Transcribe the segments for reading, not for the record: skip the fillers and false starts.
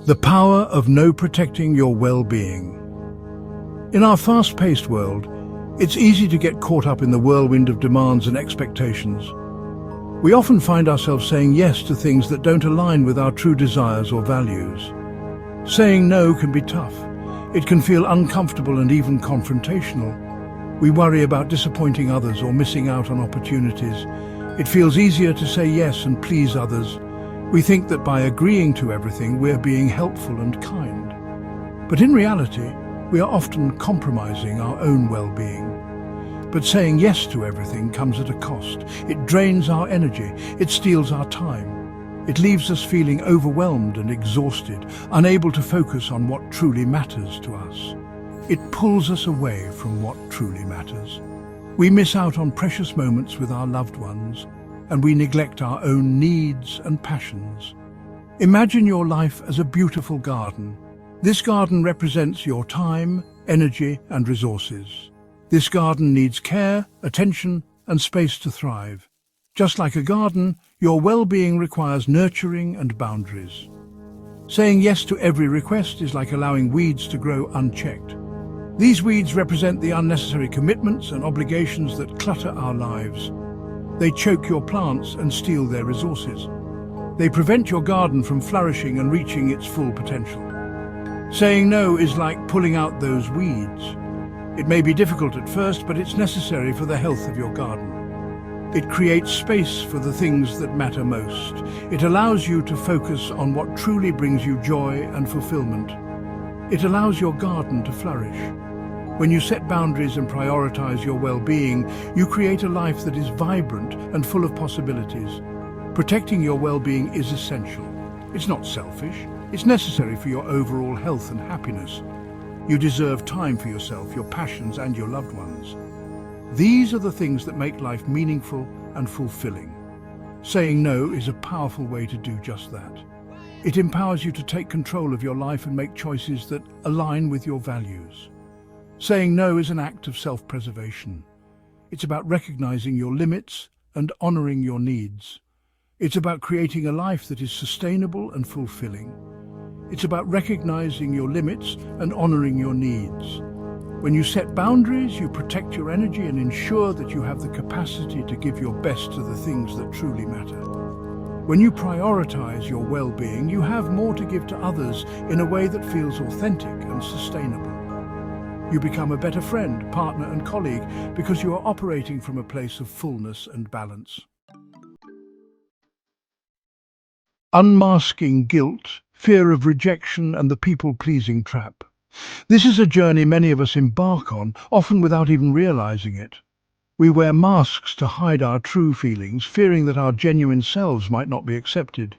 The power of no protecting your well-being. In our fast-paced world, it's easy to get caught up in the whirlwind of demands and expectations. We often find ourselves saying yes to things that don't align with our true desires or values. Saying no can be tough. It can feel uncomfortable and even confrontational. We worry about disappointing others or missing out on opportunities. It feels easier to say yes and please others. We think that by agreeing to everything, we're being helpful and kind. But in reality, we are often compromising our own well-being. But saying yes to everything comes at a cost. It drains our energy. It steals our time. It leaves us feeling overwhelmed and exhausted, unable to focus on what truly matters to us. It pulls us away from what truly matters. We miss out on precious moments with our loved ones, and we neglect our own needs and passions. Imagine your life as a beautiful garden. This garden represents your time, energy, and resources. This garden needs care, attention, and space to thrive. Just like a garden, your well-being requires nurturing and boundaries. Saying yes to every request is like allowing weeds to grow unchecked. These weeds represent the unnecessary commitments and obligations that clutter our lives. They choke your plants and steal their resources. They prevent your garden from flourishing and reaching its full potential. Saying no is like pulling out those weeds. It may be difficult at first, but it's necessary for the health of your garden. It creates space for the things that matter most. It allows you to focus on what truly brings you joy and fulfillment. It allows your garden to flourish. When you set boundaries and prioritize your well-being, you create a life that is vibrant and full of possibilities. Protecting your well-being is essential. It's not selfish. It's necessary for your overall health and happiness. You deserve time for yourself, your passions, and your loved ones. These are the things that make life meaningful and fulfilling. Saying no is a powerful way to do just that. It empowers you to take control of your life and make choices that align with your values. Saying no is an act of self-preservation. It's about recognizing your limits and honoring your needs. It's about creating a life that is sustainable and fulfilling. It's about recognizing your limits and honoring your needs. When you set boundaries, you protect your energy and ensure that you have the capacity to give your best to the things that truly matter. When you prioritize your well-being, you have more to give to others in a way that feels authentic and sustainable. You become a better friend, partner, and colleague because you are operating from a place of fullness and balance. Unmasking guilt, fear of rejection, and the people-pleasing trap. This is a journey many of us embark on, often without even realizing it. We wear masks to hide our true feelings, fearing that our genuine selves might not be accepted.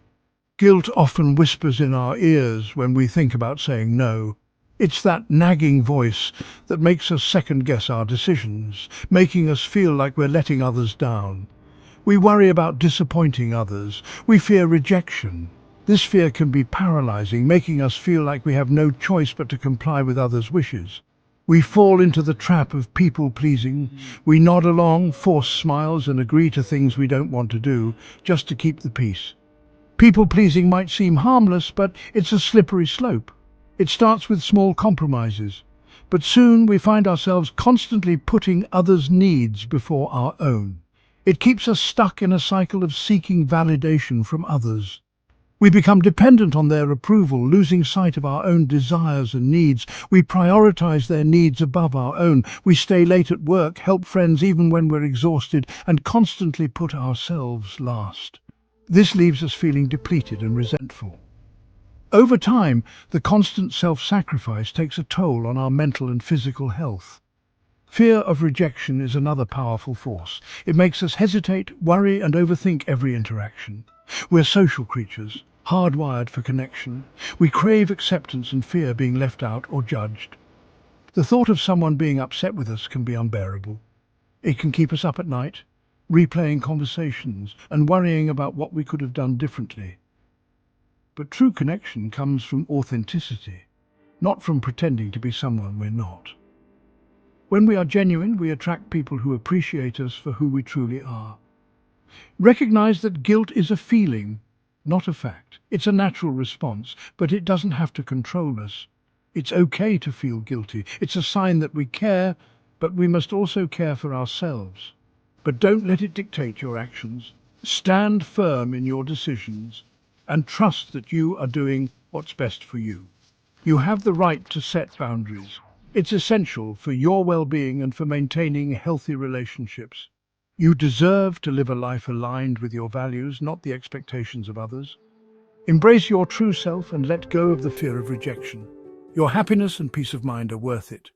Guilt often whispers in our ears when we think about saying no. It's that nagging voice that makes us second-guess our decisions, making us feel like we're letting others down. We worry about disappointing others. We fear rejection. This fear can be paralyzing, making us feel like we have no choice but to comply with others' wishes. We fall into the trap of people-pleasing. We nod along, force smiles, and agree to things we don't want to do, just to keep the peace. People-pleasing might seem harmless, but it's a slippery slope. It starts with small compromises, but soon we find ourselves constantly putting others' needs before our own. It keeps us stuck in a cycle of seeking validation from others. We become dependent on their approval, losing sight of our own desires and needs. We prioritize their needs above our own. We stay late at work, help friends even when we're exhausted, and constantly put ourselves last. This leaves us feeling depleted and resentful. Over time, the constant self-sacrifice takes a toll on our mental and physical health. Fear of rejection is another powerful force. It makes us hesitate, worry, and overthink every interaction. We're social creatures, hardwired for connection. We crave acceptance and fear being left out or judged. The thought of someone being upset with us can be unbearable. It can keep us up at night, replaying conversations and worrying about what we could have done differently. But true connection comes from authenticity, not from pretending to be someone we're not. When we are genuine, we attract people who appreciate us for who we truly are. Recognize that guilt is a feeling, not a fact. It's a natural response, but it doesn't have to control us. It's okay to feel guilty. It's a sign that we care, but we must also care for ourselves. But don't let it dictate your actions. Stand firm in your decisions and trust that you are doing what's best for you. You have the right to set boundaries. It's essential for your well-being and for maintaining healthy relationships. You deserve to live a life aligned with your values, not the expectations of others. Embrace your true self and let go of the fear of rejection. Your happiness and peace of mind are worth it.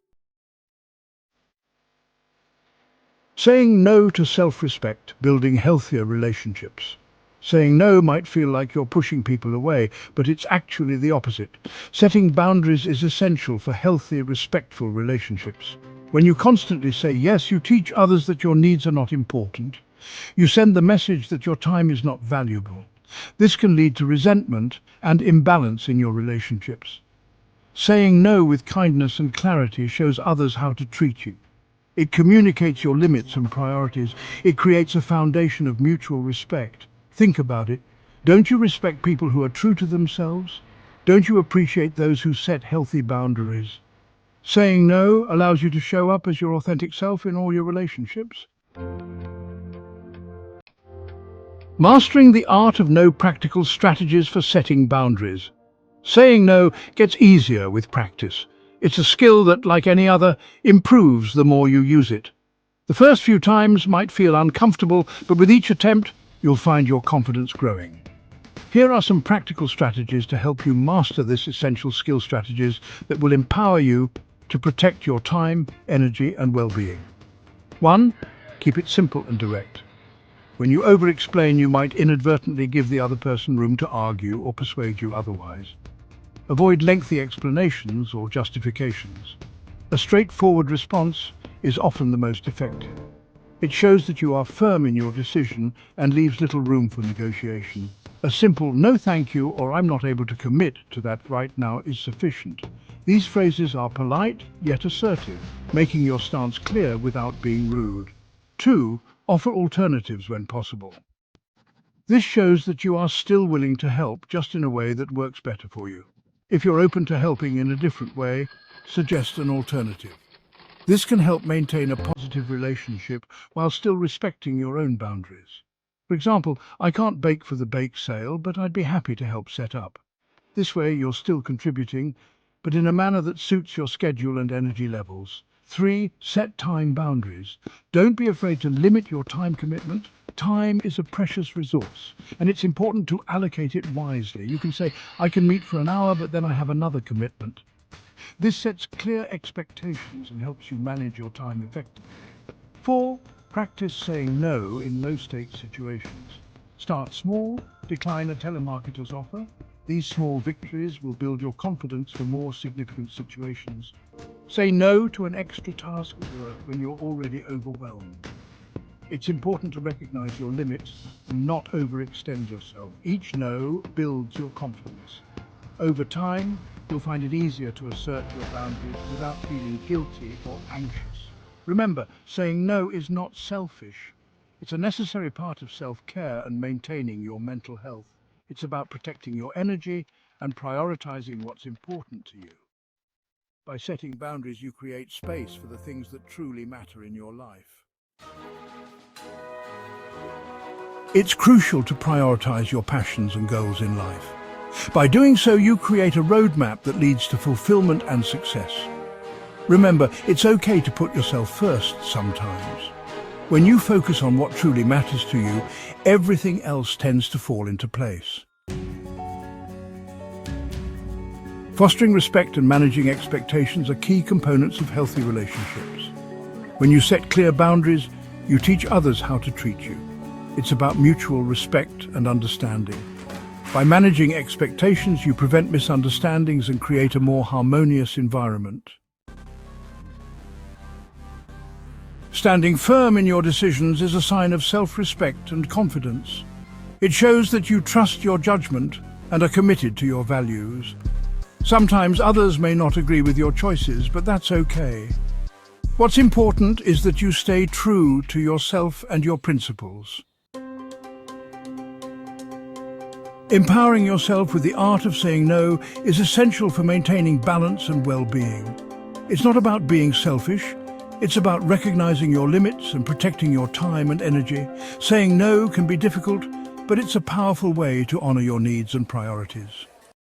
Saying no to self-respect, building healthier relationships. Saying no might feel like you're pushing people away, but it's actually the opposite. Setting boundaries is essential for healthy, respectful relationships. When you constantly say yes, you teach others that your needs are not important. You send the message that your time is not valuable. This can lead to resentment and imbalance in your relationships. Saying no with kindness and clarity shows others how to treat you. It communicates your limits and priorities. It creates a foundation of mutual respect. Think about it. Don't you respect people who are true to themselves? Don't you appreciate those who set healthy boundaries? Saying no allows you to show up as your authentic self in all your relationships. Mastering the art of no, practical strategies for setting boundaries. Saying no gets easier with practice. It's a skill that, like any other, improves the more you use it. The first few times might feel uncomfortable, but with each attempt, you'll find your confidence growing. Here are some practical strategies to help you master this essential skill, strategies that will empower you to protect your time, energy, and well-being. 1. Keep it simple and direct. When you over-explain, you might inadvertently give the other person room to argue or persuade you otherwise. Avoid lengthy explanations or justifications. A straightforward response is often the most effective. It shows that you are firm in your decision and leaves little room for negotiation. A simple "no thank you" or "I'm not able to commit to that right now" is sufficient. These phrases are polite yet assertive, making your stance clear without being rude. 2. Offer alternatives when possible. This shows that you are still willing to help, just in a way that works better for you. If you're open to helping in a different way, suggest an alternative. This can help maintain a positive relationship while still respecting your own boundaries. For example, "I can't bake for the bake sale, but I'd be happy to help set up." This way, you're still contributing, but in a manner that suits your schedule and energy levels. 3. Set time boundaries. Don't be afraid to limit your time commitment. Time is a precious resource, and it's important to allocate it wisely. You can say, "I can meet for an hour, but then I have another commitment." This sets clear expectations and helps you manage your time effectively. 4. Practice saying no in low-stakes situations. Start small, decline a telemarketer's offer. These small victories will build your confidence for more significant situations. Say no to an extra task at work when you're already overwhelmed. It's important to recognize your limits and not overextend yourself. Each no builds your confidence. Over time, you'll find it easier to assert your boundaries without feeling guilty or anxious. Remember, saying no is not selfish. It's a necessary part of self-care and maintaining your mental health. It's about protecting your energy and prioritizing what's important to you. By setting boundaries, you create space for the things that truly matter in your life. It's crucial to prioritize your passions and goals in life. By doing so, you create a roadmap that leads to fulfillment and success. Remember, it's okay to put yourself first sometimes. When you focus on what truly matters to you, everything else tends to fall into place. Fostering respect and managing expectations are key components of healthy relationships. When you set clear boundaries, you teach others how to treat you. It's about mutual respect and understanding. By managing expectations, you prevent misunderstandings and create a more harmonious environment. Standing firm in your decisions is a sign of self-respect and confidence. It shows that you trust your judgment and are committed to your values. Sometimes others may not agree with your choices, but that's okay. What's important is that you stay true to yourself and your principles. Empowering yourself with the art of saying no is essential for maintaining balance and well-being. It's not about being selfish, it's about recognizing your limits and protecting your time and energy. Saying no can be difficult, but it's a powerful way to honor your needs and priorities.